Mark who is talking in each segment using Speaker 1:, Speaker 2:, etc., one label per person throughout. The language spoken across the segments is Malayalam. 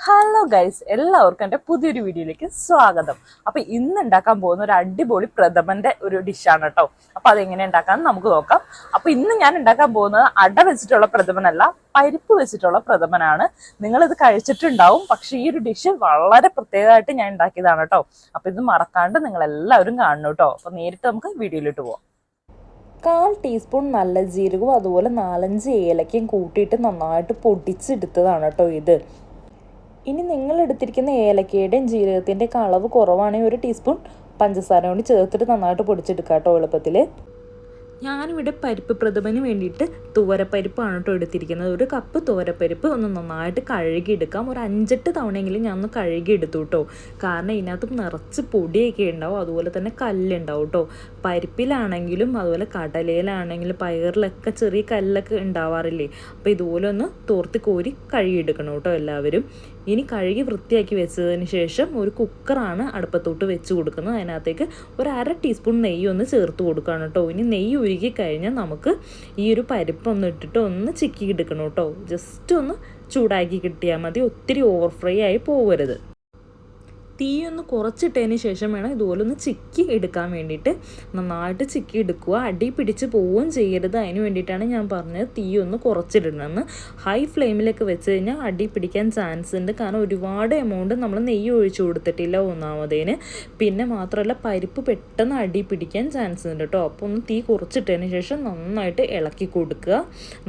Speaker 1: ഹലോ ഗൈസ്, എല്ലാവർക്കും എൻ്റെ പുതിയൊരു വീഡിയോയിലേക്ക് സ്വാഗതം. അപ്പോൾ ഇന്ന് ഉണ്ടാക്കാൻ പോകുന്ന ഒരു അടിപൊളി പ്രഥമൻ്റെ ഒരു ഡിഷാണ് കേട്ടോ. അപ്പോൾ അതെങ്ങനെ ഉണ്ടാക്കാമെന്ന് നമുക്ക് നോക്കാം. അപ്പോൾ ഇന്ന് ഞാൻ ഉണ്ടാക്കാൻ പോകുന്നത് അട വെച്ചിട്ടുള്ള പ്രഥമനല്ല, പരിപ്പ് വെച്ചിട്ടുള്ള പ്രഥമനാണ്. നിങ്ങളിത് കഴിച്ചിട്ടുണ്ടാവും, പക്ഷേ ഈ ഒരു ഡിഷ് വളരെ പ്രത്യേകമായിട്ട് ഞാൻ ഉണ്ടാക്കിയതാണ് കേട്ടോ. അപ്പോൾ ഇത് മറക്കാണ്ട് നിങ്ങളെല്ലാവരും കാണണം കേട്ടോ. അപ്പോൾ നേരിട്ട് നമുക്ക് വീഡിയോയിലോട്ട് പോകാം. 1/4 ടീസ്പൂൺ നല്ല ജീരകവും അതുപോലെ 4-5 ഏലക്കയും കൂട്ടിയിട്ട് നന്നായിട്ട് പൊടിച്ചെടുത്തതാണ് കേട്ടോ ഇത്. ഇനി നിങ്ങൾ എടുത്തിരിക്കുന്ന ഏലക്കയുടെയും ജീരകത്തിൻ്റെയൊക്കെ അളവ് കുറവാണെങ്കിൽ 1 ടീസ്പൂൺ പഞ്ചസാര കൊണ്ട് ചേർത്തിട്ട് നന്നായിട്ട് പൊടിച്ചെടുക്കാം കേട്ടോ എളുപ്പത്തിൽ. ഞാനിവിടെ പരിപ്പ് പ്രഥമന് വേണ്ടിയിട്ട് തുവരപ്പരിപ്പാണ് കേട്ടോ എടുത്തിരിക്കുന്നത്. 1 കപ്പ് തുവരപ്പരിപ്പ് ഒന്ന് നന്നായിട്ട് കഴുകിയെടുക്കാം. ഒരു 5-8 തവണയെങ്കിലും ഞാൻ ഒന്ന് കഴുകിയെടുത്തു കേട്ടോ. കാരണം ഇതിനകത്ത് നിറച്ച് പൊടിയൊക്കെ ഉണ്ടാവും, അതുപോലെ തന്നെ കല്ലുണ്ടാവും കേട്ടോ. പരിപ്പിലാണെങ്കിലും അതുപോലെ കടലയിലാണെങ്കിലും പയറിലൊക്കെ ചെറിയ കല്ലൊക്കെ ഉണ്ടാവാറില്ലേ. അപ്പോൾ ഇതുപോലെ ഒന്ന് തോർത്തി കോരി കഴുകിയെടുക്കണം കേട്ടോ എല്ലാവരും. ഇനി കഴുകി വൃത്തിയാക്കി വെച്ചതിന് ശേഷം ഒരു കുക്കറാണ് അടുപ്പത്തോട്ട് വെച്ച് കൊടുക്കുന്നത്. അതിനകത്തേക്ക് 1/2 ടീസ്പൂൺ നെയ്യ് ഒന്ന് ചേർത്ത് കൊടുക്കണം കേട്ടോ. ഇനി നെയ്യ് ഉരുകി കഴിഞ്ഞാൽ നമുക്ക് ഈ ഒരു പരിപ്പൊന്ന് ഇട്ടിട്ട് ഒന്ന് ചിക്കി എടുക്കണം കേട്ടോ. ജസ്റ്റ് ഒന്ന് ചൂടാക്കി കിട്ടിയാൽ മതി, ഒത്തിരി ഓവർ ഫ്രൈ ആയി പോകരുത്. തീ ഒന്ന് കുറച്ചിട്ടതിന് ശേഷം വേണം ഇതുപോലെ ഒന്ന് ചിക്കി എടുക്കാൻ വേണ്ടിയിട്ട്. നന്നായിട്ട് ചിക്കി എടുക്കുക, അടി പിടിച്ച് പോവുകയും ചെയ്യരുത്. അതിന് വേണ്ടിയിട്ടാണ് ഞാൻ പറഞ്ഞത് തീ ഒന്ന് കുറച്ചിടണമെന്ന്. ഹൈ ഫ്ലെയിമിലൊക്കെ വെച്ച് കഴിഞ്ഞാൽ അടി പിടിക്കാൻ ചാൻസ് ഉണ്ട്. കാരണം ഒരുപാട് എമൗണ്ട് നമ്മൾ നെയ്യ് ഒഴിച്ചു കൊടുത്തിട്ടില്ല ഒന്നാമതേന്. പിന്നെ മാത്രമല്ല പരിപ്പ് പെട്ടെന്ന് അടി പിടിക്കാൻ ചാൻസ് ഉണ്ട് കേട്ടോ. അപ്പോൾ ഒന്ന് തീ കുറച്ചിട്ടതിന് ശേഷം നന്നായിട്ട് ഇളക്കി കൊടുക്കുക.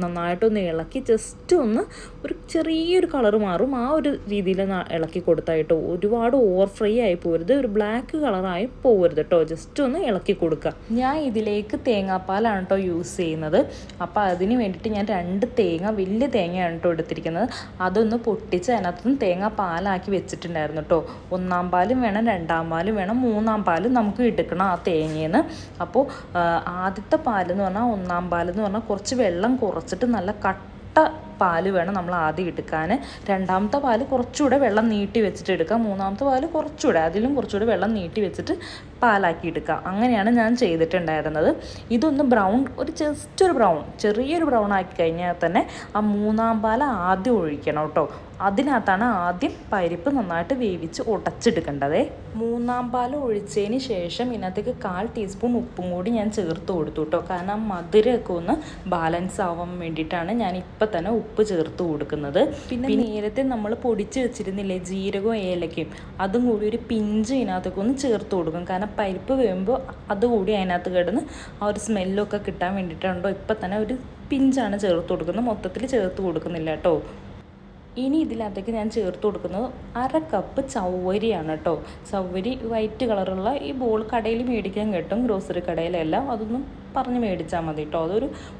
Speaker 1: നന്നായിട്ടൊന്ന് ഇളക്കി ജസ്റ്റ് ഒന്ന് ഒരു ചെറിയൊരു കളർ മാറും ആ ഒരു രീതിയിൽ ഇളക്കി കൊടുത്തായിട്ടോ. ഒരുപാട് ഓവർ ഫ്രൈ ആയി പോരുത്, ഒരു ബ്ലാക്ക് കളറായി പോകരുത് കേട്ടോ. ജസ്റ്റ് ഒന്ന് ഇളക്കി കൊടുക്കുക. ഞാൻ ഇതിലേക്ക് തേങ്ങാപ്പാലാണ് കേട്ടോ യൂസ് ചെയ്യുന്നത്. അപ്പോൾ അതിന് വേണ്ടിയിട്ട് ഞാൻ 2 തേങ്ങ, വലിയ തേങ്ങയാണ് കേട്ടോ എടുത്തിരിക്കുന്നത്. അതൊന്ന് പൊട്ടിച്ച് അതിനകത്തുനിന്ന് തേങ്ങാപ്പാലാക്കി വെച്ചിട്ടുണ്ടായിരുന്നു കേട്ടോ. 1-ാം പാലും വേണം, 2-ാം പാലും വേണം, 3-ാം പാലും നമുക്ക് എടുക്കണം ആ തേങ്ങയിൽ നിന്ന്. അപ്പോൾ ആദ്യത്തെ പാലെന്ന് പറഞ്ഞാൽ 1-ാം പാലെന്ന് പറഞ്ഞാൽ കുറച്ച് വെള്ളം കുറച്ചിട്ട് നല്ല കട്ട പാല് വേണം നമ്മൾ ആദ്യം എടുക്കാൻ. 2-ാമത്തെ പാല് കുറച്ചുകൂടെ വെള്ളം നീട്ടി വെച്ചിട്ട് എടുക്കാം. 3-ാമത്തെ പാല് അതിലും കുറച്ചുകൂടെ വെള്ളം നീട്ടി വെച്ചിട്ട് പാലാക്കി എടുക്കാം. അങ്ങനെയാണ് ഞാൻ ചെയ്തിട്ടുണ്ടായിരുന്നത്. ഇതൊന്ന് ബ്രൗൺ, ജസ്റ്റ് ഒരു ബ്രൗൺ, ചെറിയൊരു ബ്രൗൺ ആക്കി കഴിഞ്ഞാൽ തന്നെ ആ 3-ാം പാൽ ആദ്യം ഒഴിക്കണം കേട്ടോ. അതിനകത്താണ് ആദ്യം പരിപ്പ് നന്നായിട്ട് വേവിച്ച് ഉടച്ചെടുക്കേണ്ടത്. 3-ാം പാൽ ഒഴിച്ചതിന് ശേഷം ഇതിനകത്തേക്ക് 1/4 ടീസ്പൂൺ ഉപ്പും കൂടി ഞാൻ ചേർത്ത് കൊടുത്തു കേട്ടോ. കാരണം മധുരമൊക്കെ ഒന്ന് ബാലൻസ് ആവാൻ വേണ്ടിയിട്ടാണ് ഞാൻ ഇപ്പം തന്നെ ഉപ്പ് ചേർത്ത് കൊടുക്കുന്നത്. പിന്നെ നേരത്തെ നമ്മൾ പൊടിച്ച് വെച്ചിരുന്നില്ലേ ജീരകവും ഏലക്കയും, അതും കൂടി ഒരു പിഞ്ച് ഇതിനകത്തേക്ക് ഒന്ന് ചേർത്ത് കൊടുക്കും. കാരണം പരിപ്പ് വേകുമ്പോൾ അതുകൂടി അതിനകത്ത് കിടന്ന് ആ ഒരു സ്മെല്ലൊക്കെ കിട്ടാൻ വേണ്ടിയിട്ടുണ്ടോ ഇപ്പം തന്നെ ഒരു പിഞ്ചാണ് ചേർത്ത് കൊടുക്കുന്നത്, മൊത്തത്തിൽ ചേർത്ത് കൊടുക്കുന്നില്ല കേട്ടോ. ഇനി ഇതിനകത്തേക്ക് ഞാൻ ചേർത്ത് കൊടുക്കുന്നത് 1/2 കപ്പ് ചവ്വരിയാണ് കേട്ടോ. ചവ്വരി വൈറ്റ് കളറുള്ള ഈ ബോൾ കടയിൽ മേടിക്കാൻ കിട്ടും, ഗ്രോസറി കടയിലെല്ലാം. അതൊന്നും പറഞ്ഞ് മേടിച്ചാൽ മതി കേട്ടോ.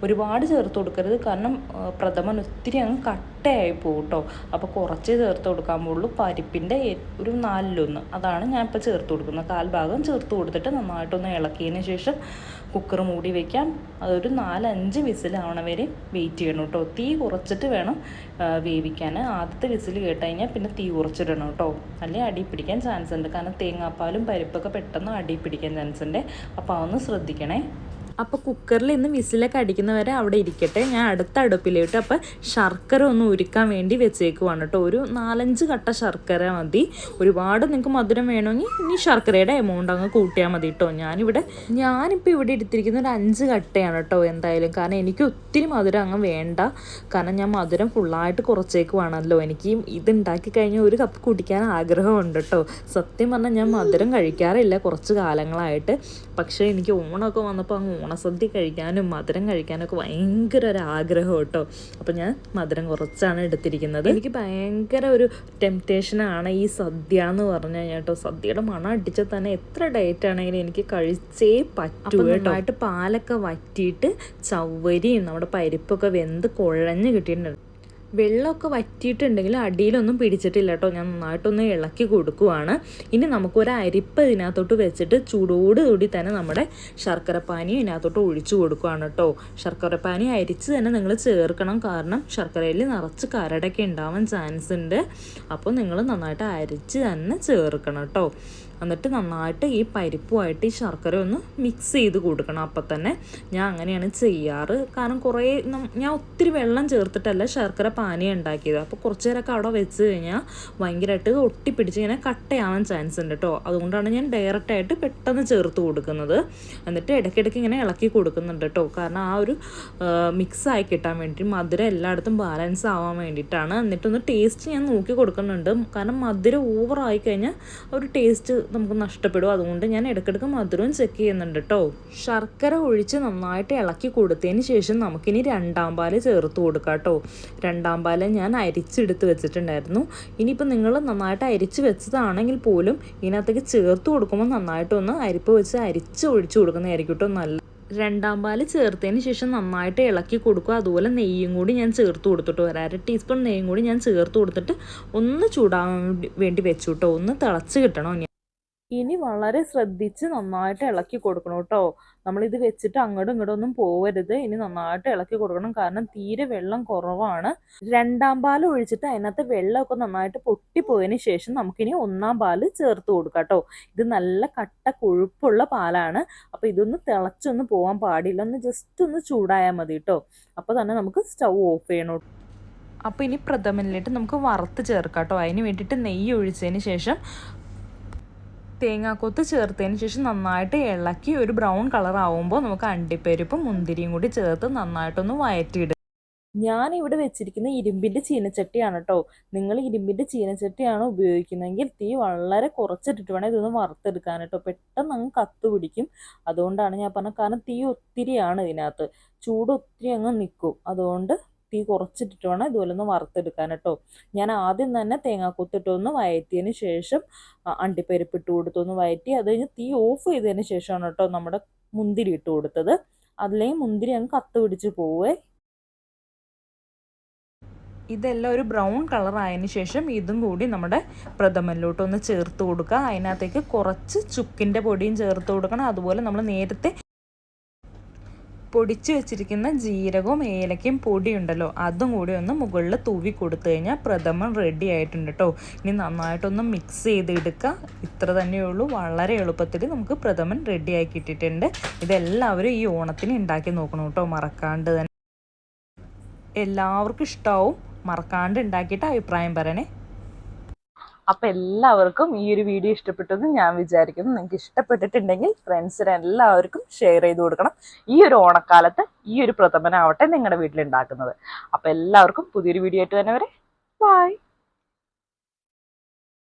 Speaker 1: ഒരുപാട് ചേർത്ത് കൊടുക്കരുത്, കാരണം പ്രഥമൻ ഒത്തിരി അങ്ങ് കട്ടയായി പോകും കേട്ടോ. അപ്പോൾ കുറച്ചേ ചേർത്ത് കൊടുക്കാൻ പോകുള്ളൂ. പരിപ്പിൻ്റെ ഒരു 4/1 അതാണ് ഞാൻ ഇപ്പോൾ ചേർത്ത് കൊടുക്കുന്നത്. 1/4 ഭാഗം ചേർത്ത് കൊടുത്തിട്ട് നന്നായിട്ടൊന്ന് ഇളക്കിയതിന് ശേഷം കുക്കർ മൂടി വയ്ക്കാം. അതൊരു 4-5 വിസിലാവണ വരെ വെയിറ്റ് ചെയ്യണം കേട്ടോ. തീ കുറച്ചിട്ട് വേണം വേവിക്കാൻ. ആദ്യത്തെ വിസിൽ കേട്ട് കഴിഞ്ഞാൽ പിന്നെ തീ കുറച്ചിടണം കേട്ടോ, അല്ലെങ്കിൽ അടി പിടിക്കാൻ ചാൻസ് ഉണ്ട്. കാരണം തേങ്ങാപ്പാലും പരിപ്പൊക്കെ പെട്ടെന്ന് അടി പിടിക്കാൻ ചാൻസ് ഉണ്ട്. അപ്പോൾ അതൊന്ന് ശ്രദ്ധിക്കണേ. അപ്പോൾ കുക്കറിൽ ഇന്ന് വിസിലൊക്കെ അടിക്കുന്നവരെ അവിടെ ഇരിക്കട്ടെ. ഞാൻ അടുത്ത അടുപ്പിലിട്ട് അപ്പോൾ ശർക്കര ഒന്ന് ഉരുക്കാൻ വേണ്ടി വെച്ചേക്കുവാണ് കേട്ടോ. ഒരു 4-5 കട്ട ശർക്കര മതി. ഒരുപാട് നിങ്ങൾക്ക് മധുരം വേണമെങ്കിൽ ഇനി ശർക്കരയുടെ എമൗണ്ട് അങ്ങ് കൂട്ടിയാൽ മതി കേട്ടോ. ഞാനിപ്പോൾ ഇവിടെ എടുത്തിരിക്കുന്ന ഒരു 5 കട്ടയാണ് കേട്ടോ എന്തായാലും. കാരണം എനിക്ക് ഒത്തിരി മധുരം അങ്ങ് വേണ്ട, കാരണം ഞാൻ മധുരം ഫുള്ളായിട്ട് കുറച്ചേക്കുവാണല്ലോ. എനിക്ക് ഇതുണ്ടാക്കി കഴിഞ്ഞാൽ 1 കപ്പ് കുടിക്കാൻ ആഗ്രഹമുണ്ട് കേട്ടോ. സത്യം പറഞ്ഞാൽ ഞാൻ മധുരം കഴിക്കാറില്ല കുറച്ച് കാലങ്ങളായിട്ട്. പക്ഷേ എനിക്ക് ഓണമൊക്കെ വന്നപ്പോൾ അങ്ങ് ഓണസദ്യ കഴിക്കാനും മധുരം കഴിക്കാനൊക്കെ ഭയങ്കര ഒരു ആഗ്രഹം കേട്ടോ. അപ്പോൾ ഞാൻ മധുരം കുറച്ചാണ് എടുത്തിരിക്കുന്നത്. എനിക്ക് ഭയങ്കര ഒരു ടെംപ്റ്റേഷനാണ് ഈ സദ്യ എന്ന് പറഞ്ഞു കഴിഞ്ഞാൽ കേട്ടോ. സദ്യയുടെ മണം അടിച്ചാൽ തന്നെ എത്ര ഡയറ്റ് ആണെങ്കിലും എനിക്ക് കഴിച്ചേ പറ്റൂ കേട്ടോ. ആയിട്ട് പാലൊക്കെ വറ്റിയിട്ട് ചവ്വരിയും നമ്മുടെ പരിപ്പൊക്കെ വെന്ത് കുഴഞ്ഞ് കിട്ടിയിട്ടുണ്ട്. വെള്ളമൊക്കെ വറ്റിയിട്ടുണ്ടെങ്കിൽ അടിയിലൊന്നും പിടിച്ചിട്ടില്ല കേട്ടോ. ഞാൻ നന്നായിട്ടൊന്ന് ഇളക്കി കൊടുക്കുവാണ്. ഇനി നമുക്കൊരു അരിപ്പ് ഇതിനകത്തോട്ട് വെച്ചിട്ട് ചൂടോടുകൂടി തന്നെ നമ്മുടെ ശർക്കരപ്പാനി ഇതിനകത്തോട്ട് ഒഴിച്ചു കൊടുക്കുകയാണ് കേട്ടോ. ശർക്കരപ്പാനി അരിച്ച് തന്നെ നിങ്ങൾ ചേർക്കണം, കാരണം ശർക്കരയിൽ നിറച്ച് കരടൊക്കെ ഉണ്ടാവാൻ ചാൻസ് ഉണ്ട്. അപ്പോൾ നിങ്ങൾ നന്നായിട്ട് അരിച്ച് തന്നെ ചേർക്കണം കേട്ടോ. എന്നിട്ട് നന്നായിട്ട് ഈ പരിപ്പുമായിട്ട് ഈ ശർക്കര ഒന്ന് മിക്സ് ചെയ്ത് കൊടുക്കണം. അപ്പം തന്നെ ഞാൻ അങ്ങനെയാണ് ചെയ്യാറ്. കാരണം ഞാൻ ഒത്തിരി വെള്ളം ചേർത്തിട്ടല്ല ശർക്കര പാനീയം ഉണ്ടാക്കിയത്. അപ്പോൾ കുറച്ച് നേരമൊക്കെ അവിടെ വെച്ച് കഴിഞ്ഞാൽ ഭയങ്കരമായിട്ട് ഒട്ടിപ്പിടിച്ച് ഇങ്ങനെ കട്ടയാവാൻ ചാൻസ് ഉണ്ട് കേട്ടോ. അതുകൊണ്ടാണ് ഞാൻ ഡയറക്റ്റായിട്ട് പെട്ടെന്ന് ചേർത്ത് കൊടുക്കുന്നത്. എന്നിട്ട് ഇടയ്ക്കിടയ്ക്ക് ഇങ്ങനെ ഇളക്കി കൊടുക്കുന്നുണ്ട് കേട്ടോ. കാരണം ആ ഒരു മിക്സായി കിട്ടാൻ വേണ്ടി, മധുരം എല്ലായിടത്തും ബാലൻസ് ആവാൻ വേണ്ടിയിട്ടാണ്. എന്നിട്ടൊന്ന് ടേസ്റ്റ് ഞാൻ നോക്കി കൊടുക്കുന്നുണ്ട്. കാരണം മധുരം ഓവറായി കഴിഞ്ഞാൽ ഒരു ടേസ്റ്റ് നമുക്ക് നഷ്ടപ്പെടും. അതുകൊണ്ട് ഞാൻ ഇടയ്ക്കിടയ്ക്ക് മധുരവും ചെക്ക് ചെയ്യുന്നുണ്ട് കേട്ടോ. ശർക്കര ഒഴിച്ച് നന്നായിട്ട് ഇളക്കി കൊടുത്തതിന് ശേഷം നമുക്കിനി രണ്ടാം പാല് ചേർത്ത് കൊടുക്കാം കേട്ടോ. രണ്ടാം പാല് ഞാൻ അരിച്ചെടുത്ത് വെച്ചിട്ടുണ്ടായിരുന്നു. ഇനിയിപ്പോൾ നിങ്ങൾ നന്നായിട്ട് അരിച്ച് വെച്ചതാണെങ്കിൽ പോലും ഇതിനകത്തേക്ക് ചേർത്ത് കൊടുക്കുമ്പോൾ നന്നായിട്ടൊന്ന് അരിപ്പ് വെച്ച് അരിച്ച് ഒഴിച്ച് കൊടുക്കുന്നതായിരിക്കും കേട്ടോ നല്ല. രണ്ടാം പാല് ചേർത്തതിന് ശേഷം നന്നായിട്ട് ഇളക്കി കൊടുക്കുക. അതുപോലെ നെയ്യും കൂടി ഞാൻ ചേർത്ത് കൊടുത്തിട്ട് 1/2 ടീസ്പൂൺ നെയ്യും കൂടി ഞാൻ ചേർത്ത് കൊടുത്തിട്ട് ഒന്ന് ചൂടാവാൻ വേണ്ടി വെച്ചു കേട്ടോ. ഒന്ന് തിളച്ച് കിട്ടണം. ഇനി വളരെ ശ്രദ്ധിച്ച് നന്നായിട്ട് ഇളക്കി കൊടുക്കണം കേട്ടോ. നമ്മളിത് വെച്ചിട്ട് അങ്ങോട്ടും ഇങ്ങോട്ടും ഒന്നും പോവരുത്. ഇനി നന്നായിട്ട് ഇളക്കി കൊടുക്കണം. കാരണം തീരെ വെള്ളം കുറവാണ്. രണ്ടാം പാൽ ഒഴിച്ചിട്ട് അതിനകത്ത് വെള്ളമൊക്കെ നന്നായിട്ട് പൊട്ടിപ്പോയതിന് ശേഷം നമുക്കിനി ഒന്നാം പാല് ചേർത്ത് കൊടുക്കാം കേട്ടോ. ഇത് നല്ല കട്ട കൊഴുപ്പുള്ള പാലാണ്. അപ്പോൾ ഇതൊന്ന് തിളച്ചൊന്നും പോകാൻ പാടില്ല. ഒന്ന് ജസ്റ്റ് ഒന്ന് ചൂടായാൽ മതി കേട്ടോ. അപ്പോൾ തന്നെ നമുക്ക് സ്റ്റൗ ഓഫ് ചെയ്യണം. അപ്പോൾ ഇനി പ്രഥമനിലേക്ക് നമുക്ക് വറുത്ത് ചേർക്കാം കേട്ടോ. അതിന് വേണ്ടിയിട്ട് നെയ്യ് ഒഴിച്ചതിന് ശേഷം തേങ്ങാക്കൊത്ത് ചേർത്തതിന് ശേഷം നന്നായിട്ട് ഇളക്കി ഒരു ബ്രൗൺ കളർ ആവുമ്പോൾ നമുക്ക് അണ്ടിപ്പരിപ്പും മുന്തിരിയും കൂടി ചേർത്ത് നന്നായിട്ടൊന്ന് വഴറ്റിയിടുക. ഞാനിവിടെ വെച്ചിരിക്കുന്ന ഇരുമ്പിൻ്റെ ചീനച്ചട്ടിയാണ് കേട്ടോ. നിങ്ങൾ ഇരുമ്പിൻ്റെ ചീനച്ചട്ടിയാണ് ഉപയോഗിക്കുന്നതെങ്കിൽ തീ വളരെ കുറച്ചിട്ടിട്ട് വേണം ഇതൊന്ന് വറുത്തെടുക്കാൻ കേട്ടോ. പെട്ടെന്ന് അങ്ങ് കത്ത് പിടിക്കും. അതുകൊണ്ടാണ് ഞാൻ പറഞ്ഞത്. കാരണം തീ ഒത്തിരിയാണ് ഇതിനകത്ത്, ചൂട് ഒത്തിരി അങ്ങ് നിൽക്കും. അതുകൊണ്ട് തീ കുറച്ചിട്ടിട്ട് വേണം ഇതുപോലെ ഒന്ന് വറുത്തെടുക്കാൻ കേട്ടോ. ഞാൻ ആദ്യം തന്നെ തേങ്ങാക്കൊത്തിട്ടൊന്ന് വഴറ്റിയതിന് ശേഷം അണ്ടിപ്പരിപ്പിട്ട് കൊടുത്തൊന്ന് വഴറ്റി, അത് കഴിഞ്ഞ് തീ ഓഫ് ചെയ്തതിന് ശേഷമാണ് കേട്ടോ നമ്മുടെ മുന്തിരി ഇട്ട് കൊടുത്തത്. അതിലേക്ക് മുന്തിരി അങ്ങ് കത്ത് പിടിച്ച് പോവേ. ഇതെല്ലാം ഒരു ബ്രൗൺ കളർ ആയതിനു ശേഷം ഇതും കൂടി നമ്മുടെ പ്രഥമനിലോട്ടൊന്ന് ചേർത്ത് കൊടുക്കുക. അതിനകത്തേക്ക് കുറച്ച് ചുക്കിൻ്റെ പൊടിയും ചേർത്ത് കൊടുക്കണം. അതുപോലെ നമ്മൾ നേരത്തെ പൊടിച്ച് വെച്ചിരിക്കുന്ന ജീരകവും ഏലക്കയും പൊടിയുണ്ടല്ലോ, അതും കൂടി ഒന്ന് മുകളിൽ തൂവി കൊടുത്തു കഴിഞ്ഞാൽ പ്രഥമൻ റെഡി ആയിട്ടുണ്ട് കേട്ടോ. ഇനി നന്നായിട്ടൊന്ന് മിക്സ് ചെയ്തെടുക്കുക. ഇത്ര തന്നെയുള്ളൂ. വളരെ എളുപ്പത്തിൽ നമുക്ക് പ്രഥമൻ റെഡി ആക്കി ഇട്ടിട്ടുണ്ട്. ഇതെല്ലാവരും ഈ ഓണത്തിന് ഉണ്ടാക്കി നോക്കണം കേട്ടോ, മറക്കാണ്ട് തന്നെ. എല്ലാവർക്കും ഇഷ്ടമാവും. മറക്കാണ്ട് ഉണ്ടാക്കിയിട്ട് അഭിപ്രായം പറയണേ. അപ്പം എല്ലാവർക്കും ഈ ഒരു വീഡിയോ ഇഷ്ടപ്പെട്ടെന്ന് ഞാൻ വിചാരിക്കുന്നു. നിങ്ങൾക്ക് ഇഷ്ടപ്പെട്ടിട്ടുണ്ടെങ്കിൽ ഫ്രണ്ട്സിന് എല്ലാവർക്കും ഷെയർ ചെയ്ത് കൊടുക്കണം. ഈ ഒരു ഓണക്കാലത്ത് ഈ ഒരു പ്രഥമനാവട്ടെ നിങ്ങളുടെ വീട്ടിലുണ്ടാക്കുന്നത്. അപ്പം എല്ലാവർക്കും പുതിയൊരു വീഡിയോ ആയിട്ട് തന്നെ വരെ. ബൈ.